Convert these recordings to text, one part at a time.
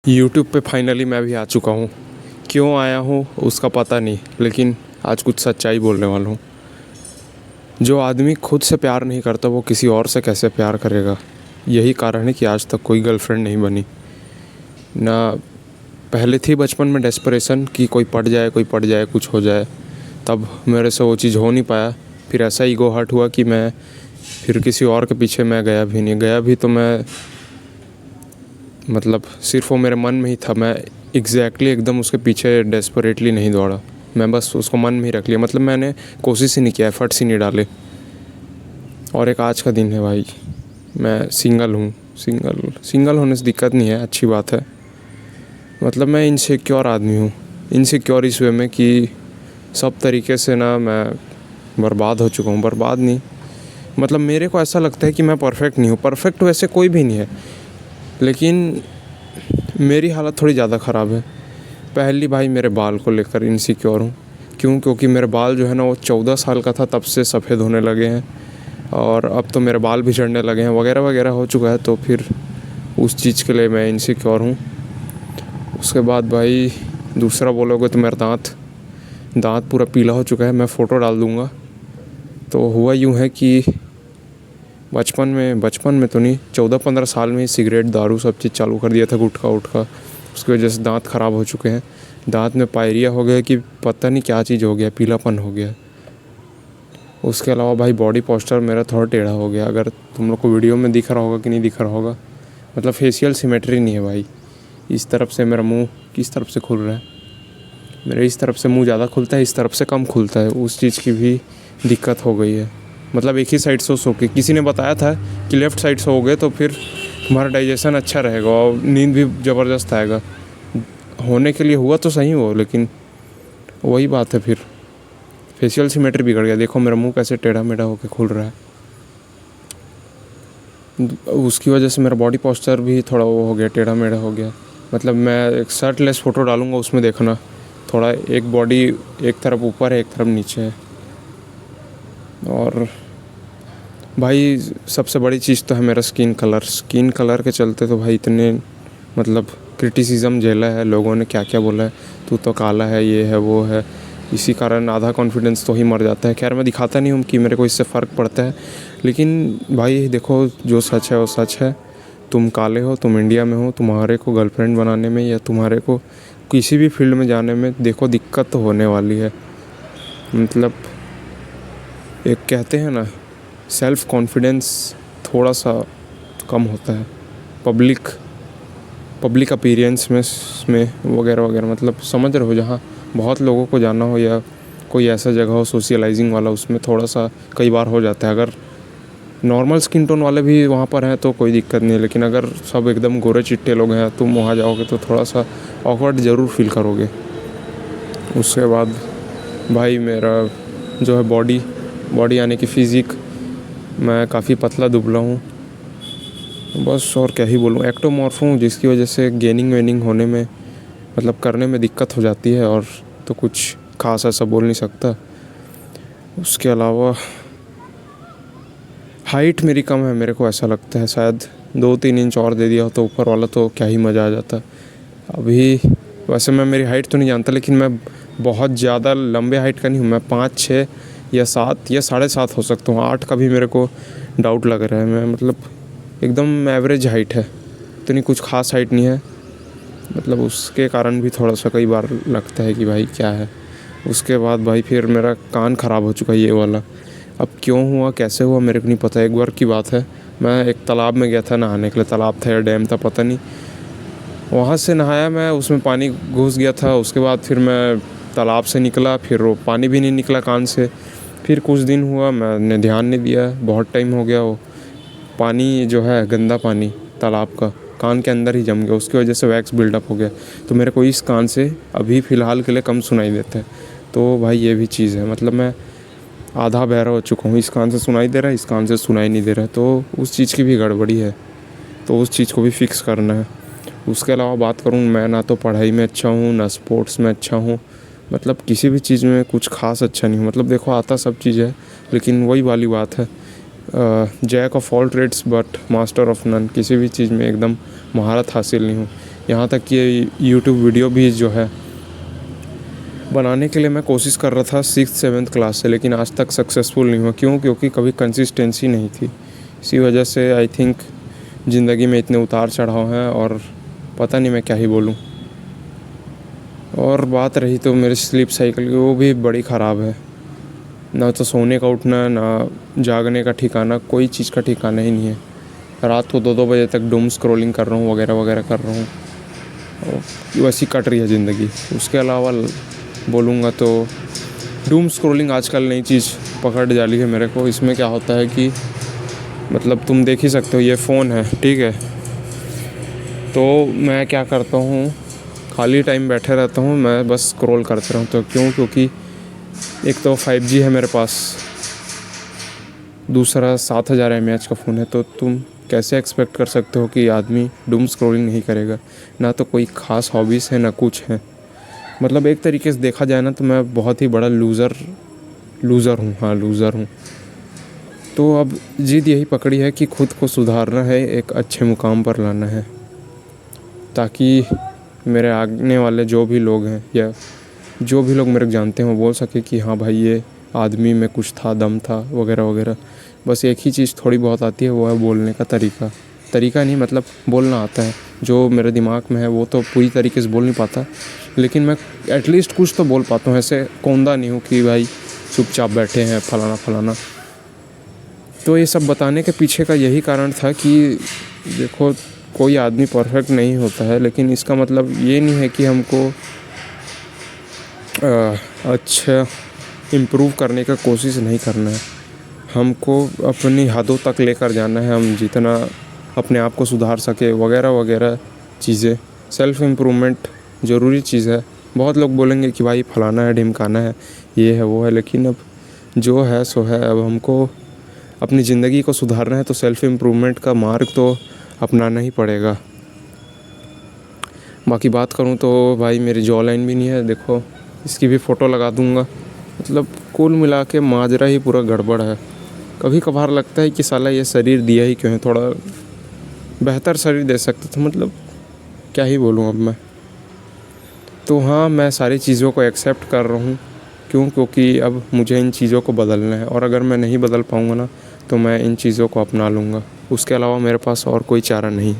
YouTube पे finally मैं भी आ चुका हूँ। क्यों आया हूँ उसका पता नहीं, लेकिन आज कुछ सच्चाई बोलने वाला हूँ। जो आदमी खुद से प्यार नहीं करता वो किसी और से कैसे प्यार करेगा। यही कारण है कि आज तक कोई गर्लफ्रेंड नहीं बनी ना। पहले थी बचपन में डेस्परेशन कि कोई पट जाए कुछ हो जाए, तब मेरे से वो चीज़ हो नहीं पाया। फिर ऐसा ईगो हर्ट हुआ कि मैं फिर किसी और के पीछे मैं गया भी नहीं। गया भी तो मैं मतलब सिर्फ वो मेरे मन में ही था। मैं एकदम उसके पीछे डेस्परेटली नहीं दौड़ा। मैं बस उसको मन में ही रख लिया। मतलब मैंने कोशिश ही नहीं किया, एफर्ट्स ही नहीं डाले। और एक आज का दिन है भाई, मैं सिंगल हूँ। सिंगल होने से दिक्कत नहीं है, अच्छी बात है। मतलब मैं इनसिक्योर आदमी हूँ। इनसिक्योर इस वे में कि सब तरीके से ना मैं बर्बाद हो चुका हूँ। बर्बाद नहीं, मतलब मेरे को ऐसा लगता है कि मैं परफेक्ट नहीं हूँ। परफेक्ट वैसे कोई भी नहीं है, लेकिन मेरी हालत थोड़ी ज़्यादा ख़राब है। पहली भाई मेरे बाल को लेकर इनसिक्योर हूँ। क्योंकि मेरे बाल जो है ना वो 14 साल का था तब से सफ़ेद होने लगे हैं, और अब तो मेरे बाल भी झड़ने लगे हैं, वगैरह वगैरह हो चुका है। तो फिर उस चीज़ के लिए मैं इनसिक्योर हूँ। उसके बाद भाई दूसरा बोलोगे तो मेरा दाँत पूरा पीला हो चुका है। मैं फ़ोटो डाल दूँगा। तो हुआ यूँ है कि बचपन में तो नहीं, 14-15 साल में ही सिगरेट दारू सब चीज़ चालू कर दिया था, गुटखा उटखा। उसकी वजह से दांत ख़राब हो चुके हैं। दांत में पायरिया हो गया कि पता नहीं क्या चीज़ हो गया, पीलापन हो गया। उसके अलावा भाई बॉडी पोस्चर मेरा थोड़ा टेढ़ा हो गया। अगर तुम लोग को वीडियो में दिख रहा होगा कि नहीं दिख रहा होगा, मतलब फेशियल सिमेट्री नहीं है भाई। इस तरफ से मेरा मुँह किस तरफ से खुल रहा है, मेरे इस तरफ से मुँह ज़्यादा खुलता है, इस तरफ से कम खुलता है। उस चीज़ की भी दिक्कत हो गई है। मतलब एक ही साइड से सो के, किसी ने बताया था कि लेफ़्ट साइड से होगे तो फिर तुम्हारा डाइजेशन अच्छा रहेगा और नींद भी ज़बरदस्त आएगा। होने के लिए हुआ तो सही हो, लेकिन वही बात है, फिर फेशियल सिमेट्री बिगड़ गया। देखो मेरा मुंह कैसे टेढ़ा मेढ़ा होके खुल रहा है। उसकी वजह से मेरा बॉडी पोस्चर भी थोड़ा वो हो गया, टेढ़ा मेढ़ा हो गया। मतलब मैं एक शर्टलेस फ़ोटो डालूँगा, उसमें देखना थोड़ा एक बॉडी एक तरफ ऊपर है, एक तरफ नीचे है। और भाई सबसे बड़ी चीज़ तो है मेरा स्किन कलर के चलते तो भाई इतने मतलब क्रिटिसिज्म झेला है। लोगों ने क्या क्या बोला है, तू तो काला है, ये है वो है। इसी कारण आधा कॉन्फिडेंस तो ही मर जाता है। खैर मैं दिखाता नहीं हूँ कि मेरे को इससे फ़र्क पड़ता है, लेकिन भाई देखो जो सच है वो सच है। तुम काले हो, तुम इंडिया में हो, तुम्हारे को गर्लफ्रेंड बनाने में या तुम्हारे को किसी भी फील्ड में जाने में देखो दिक्कत तो होने वाली है। मतलब एक कहते हैं ना, सेल्फ़ कॉन्फिडेंस थोड़ा सा कम होता है पब्लिक अपीयरेंस में वगैरह वगैरह। मतलब समझ रहे हो, जहाँ बहुत लोगों को जाना हो या कोई ऐसा जगह हो सोशलाइजिंग वाला, उसमें थोड़ा सा कई बार हो जाता है। अगर नॉर्मल स्किन टोन वाले भी वहाँ पर हैं तो कोई दिक्कत नहीं है, लेकिन अगर सब एकदम गोरे चिट्टे लोग हैं तुम वहाँ जाओगे तो थोड़ा सा ऑकवर्ड ज़रूर फील करोगे। उसके बाद भाई मेरा जो है बॉडी यानी कि फ़िज़िक, मैं काफ़ी पतला दुबला हूँ बस। और क्या ही बोलूँ, एक्टोमॉर्फ हूँ, जिसकी वजह से गेनिंग वेनिंग होने में मतलब करने में दिक्कत हो जाती है। और तो कुछ खास ऐसा बोल नहीं सकता। उसके अलावा हाइट मेरी कम है, मेरे को ऐसा लगता है। शायद 2-3 इंच और दे दिया हो तो ऊपर वाला तो क्या ही मज़ा आ जाता। अभी वैसे मैं मेरी हाइट तो नहीं जानता, लेकिन मैं बहुत ज़्यादा लंबे हाइट का नहीं हूँ। मैं 5-6 या 7 या 7.5 हो सकता हूँ। 8 का भी मेरे को डाउट लग रहा है। मैं मतलब एकदम एवरेज हाइट है, इतनी कुछ खास हाइट नहीं है। मतलब उसके कारण भी थोड़ा सा कई बार लगता है कि भाई क्या है। उसके बाद भाई फिर मेरा कान ख़राब हो चुका है ये वाला। अब क्यों हुआ कैसे हुआ मेरे को नहीं पता। एक बार की बात है, मैं एक तालाब में गया था नहाने के लिए। तालाब था या डैम था पता नहीं, वहाँ से नहाया मैं, उसमें पानी घुस गया था। उसके बाद फिर मैं तालाब से निकला, फिर वो पानी भी नहीं निकला कान से। फिर कुछ दिन हुआ मैंने ध्यान नहीं दिया, बहुत टाइम हो गया, वो पानी जो है गंदा पानी तालाब का कान के अंदर ही जम गया। उसकी वजह से वैक्स बिल्डअप हो गया, तो मेरे को इस कान से अभी फ़िलहाल के लिए कम सुनाई देता है। तो भाई ये भी चीज़ है, मतलब मैं आधा बहरा हो चुका हूँ। इस कान से सुनाई दे रहा है, इस कान से सुनाई नहीं दे रहा है। तो उस चीज़ की भी गड़बड़ी है, तो उस चीज़ को भी फिक्स करना है। उसके अलावा बात करूँ, मैं ना तो पढ़ाई में अच्छा हूँ ना स्पोर्ट्स में अच्छा हूँ। मतलब किसी भी चीज़ में कुछ खास अच्छा नहीं हूँ। मतलब देखो आता सब चीज़ है, लेकिन वही वाली बात है, jack of all trades but master of none. किसी भी चीज़ में एकदम महारत हासिल नहीं हूँ। यहाँ तक कि यूट्यूब वीडियो भी जो है बनाने के लिए मैं कोशिश कर रहा था 6th-7th क्लास से, लेकिन आज तक सक्सेसफुल नहीं हुआ। क्यों? क्योंकि कभी कंसिस्टेंसी नहीं थी। इसी वजह से आई थिंक ज़िंदगी में इतने उतार चढ़ाव हैं और पता नहीं मैं क्या ही बोलूँ। और बात रही तो मेरी स्लीप साइकिल की, वो भी बड़ी ख़राब है। ना तो सोने का उठना, ना जागने का ठिकाना, कोई चीज़ का ठिकाना ही नहीं है। रात को 2-2 बजे तक डूम स्क्रॉलिंग कर रहा हूँ, वगैरह वगैरह कर रहा हूँ। वैसी कट रही है ज़िंदगी। उसके अलावा बोलूँगा तो डूम स्क्रॉलिंग आजकल नई चीज़ पकड़ डाली है मेरे को। इसमें क्या होता है कि मतलब तुम देख ही सकते हो, ये फ़ोन है, ठीक है, तो मैं क्या करता हूँ, खाली टाइम बैठे रहता हूँ, मैं बस स्क्रॉल करते रहता हूँ। क्यों? क्योंकि एक तो 5G है मेरे पास, दूसरा 7000 mAh का फ़ोन है। तो तुम कैसे एक्सपेक्ट कर सकते हो कि आदमी डूम स्क्रॉलिंग नहीं करेगा? ना तो कोई ख़ास हॉबीज़ है, ना कुछ है। मतलब एक तरीके से देखा जाए ना तो मैं बहुत ही बड़ा लूज़र हूँ। हाँ, लूज़र हूँ। तो अब जिद यही पकड़ी है कि खुद को सुधारना है, एक अच्छे मुकाम पर लाना है, ताकि मेरे आने वाले जो भी लोग हैं या जो भी लोग मेरे को जानते हैं वो बोल सके कि हाँ भाई, ये आदमी में कुछ था, दम था, वगैरह वगैरह। बस एक ही चीज़ थोड़ी बहुत आती है, वो है बोलने का तरीका नहीं, मतलब बोलना आता है। जो मेरे दिमाग में है वो तो पूरी तरीके से बोल नहीं पाता, लेकिन मैं एटलीस्ट कुछ तो बोल पाता हूँ। ऐसे कौंदा नहीं हूँ कि भाई चुपचाप बैठे हैं फलाना फलाना। तो ये सब बताने के पीछे का यही कारण था कि देखो, कोई आदमी परफेक्ट नहीं होता है, लेकिन इसका मतलब ये नहीं है कि हमको अच्छा इम्प्रूव करने का कोशिश नहीं करना है। हमको अपनी हदों तक लेकर जाना है, हम जितना अपने आप को सुधार सके, वगैरह वगैरह चीज़ें। सेल्फ़ इम्प्रूवमेंट ज़रूरी चीज़ है। बहुत लोग बोलेंगे कि भाई फलाना है, ढिमकाना है, ये है वो है, लेकिन अब जो है सो है। अब हमको अपनी ज़िंदगी को सुधारना है तो सेल्फ़ इम्प्रूवमेंट का मार्ग तो अपनाना ही पड़ेगा। बाकी बात करूँ तो भाई मेरी जॉ लाइन भी नहीं है, देखो, इसकी भी फ़ोटो लगा दूँगा। मतलब कुल मिला के माजरा ही पूरा गड़बड़ है। कभी कभार लगता है कि साला ये शरीर दिया ही क्यों है, थोड़ा बेहतर शरीर दे सकते थे। मतलब क्या ही बोलूँ अब मैं। तो हाँ, मैं सारी चीज़ों को एक्सेप्ट कर रहा हूँ। क्यों? क्योंकि अब मुझे इन चीज़ों को बदलना है, और अगर मैं नहीं बदल पाऊँगा ना तो मैं इन चीज़ों को अपना लूँगा। उसके अलावा मेरे पास और कोई चारा नहीं।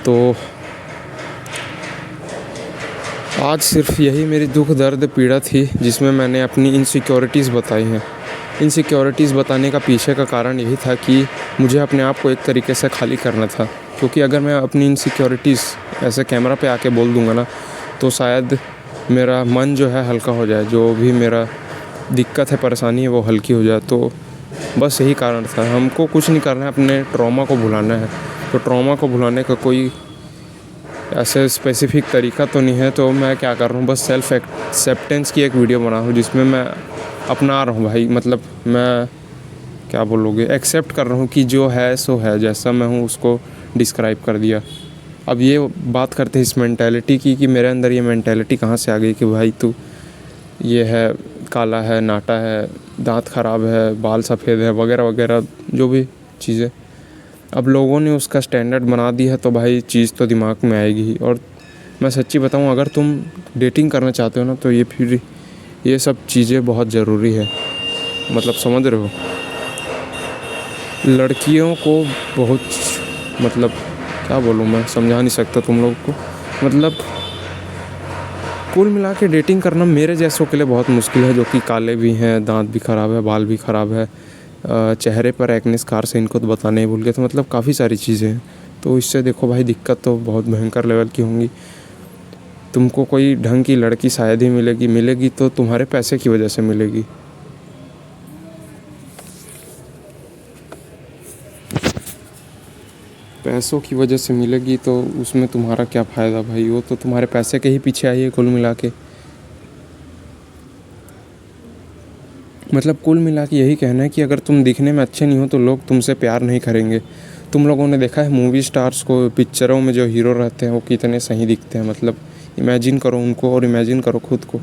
तो आज सिर्फ यही मेरी दुख दर्द पीड़ा थी जिसमें मैंने अपनी इनसिक्योरिटीज़ बताई हैं। इनसिक्योरिटीज़ बताने का पीछे का कारण यही था कि मुझे अपने आप को एक तरीके से खाली करना था। क्योंकि अगर मैं अपनी इनसिक्योरिटीज़ ऐसे कैमरा पे आके बोल दूँगा ना तो शायद मेरा मन जो है हल्का हो जाए, जो भी मेरा दिक्कत है, परेशानी है, वो हल्की हो जाए। तो बस यही कारण था। हमको कुछ नहीं करना है, अपने ट्रॉमा को भुलाना है। तो ट्रॉमा को भुलाने का कोई ऐसे स्पेसिफिक तरीका तो नहीं है। तो मैं क्या कर रहा हूँ, बस सेल्फ एक्सेप्टेंस की एक वीडियो बना रहा हूँ जिसमें मैं अपना रहा हूँ भाई। मतलब मैं क्या बोलोगे, एक्सेप्ट कर रहा हूँ कि जो है सो है, जैसा मैं हूँ उसको डिस्क्राइब कर दिया। अब ये बात करते हैं इस मेंटालिटी की कि मेरे अंदर ये मेंटालिटी कहाँ से आ गई कि भाई तू ये है, काला है, नाटा है, दांत ख़राब है, बाल सफ़ेद है, वगैरह वगैरह जो भी चीज़ें। अब लोगों ने उसका स्टैंडर्ड बना दी है तो भाई चीज़ तो दिमाग में आएगी ही। और मैं सच्ची बताऊं, अगर तुम डेटिंग करना चाहते हो ना तो ये सब चीज़ें बहुत ज़रूरी है। मतलब समझ रहे हो, लड़कियों को बहुत, मतलब क्या बोलूँ, मैं समझा नहीं सकता तुम लोग को। मतलब कुल मिला के डेटिंग करना मेरे जैसों के लिए बहुत मुश्किल है, जो कि काले भी हैं, दांत भी ख़राब है, बाल भी ख़राब है, चेहरे पर एक्ने स्कार से, इनको तो बताने ही भूल गए। तो मतलब काफ़ी सारी चीज़ें हैं। तो इससे देखो भाई, दिक्कत तो बहुत भयंकर लेवल की होंगी। तुमको कोई ढंग की लड़की शायद ही मिलेगी तो तुम्हारे पैसे की वजह से मिलेगी। पैसों की वजह से मिलेगी तो उसमें तुम्हारा क्या फ़ायदा भाई, वो तो तुम्हारे पैसे के ही पीछे आई है कुल मिला के। मतलब कुल मिला के यही कहना है कि अगर तुम दिखने में अच्छे नहीं हो तो लोग तुमसे प्यार नहीं करेंगे। तुम लोगों ने देखा है मूवी स्टार्स को, पिक्चरों में जो हीरो रहते हैं वो कितने सही दिखते हैं। मतलब इमेजिन करो उनको और इमेजिन करो खुद को।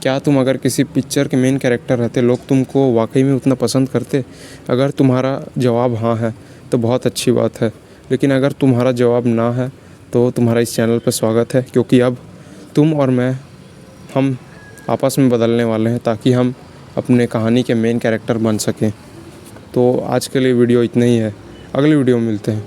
क्या तुम अगर किसी पिक्चर के मेन कैरेक्टर रहते, लोग तुमको वाकई में उतना पसंद करते? अगर तुम्हारा जवाब हाँ है तो बहुत अच्छी बात है, लेकिन अगर तुम्हारा जवाब ना है तो तुम्हारा इस चैनल पर स्वागत है, क्योंकि अब तुम और मैं हम आपस में बदलने वाले हैं ताकि हम अपने कहानी के मेन कैरेक्टर बन सकें। तो आज के लिए वीडियो इतना ही है, अगली वीडियो में मिलते हैं।